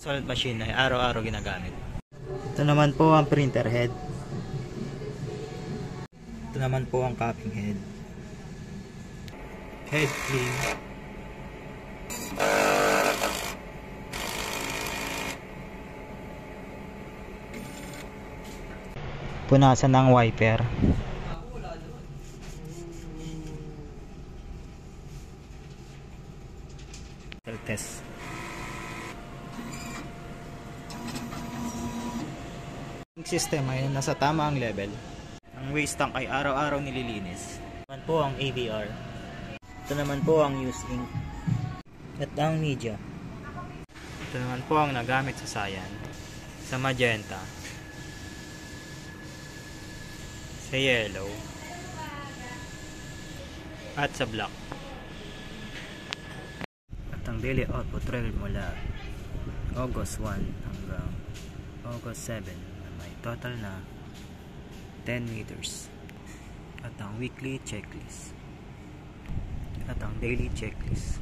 Solid machine ay araw-araw ginagamit. Ito naman po ang printer head. Ito naman po ang copying head. Head clean. Punasan ng wiper. Test. System ay nasa tama ang level. Ang waste tank ay araw-araw nililinis. Ito naman po ang AVR. Ito naman po ang use ink. At ang media. Ito naman po ang nagamit sa cyan, sa magenta, sa yellow, at sa black. At ang daily output record mula August 1 hanggang August 7 na may total na 10 meters. At ang weekly checklist. At ang daily checklist.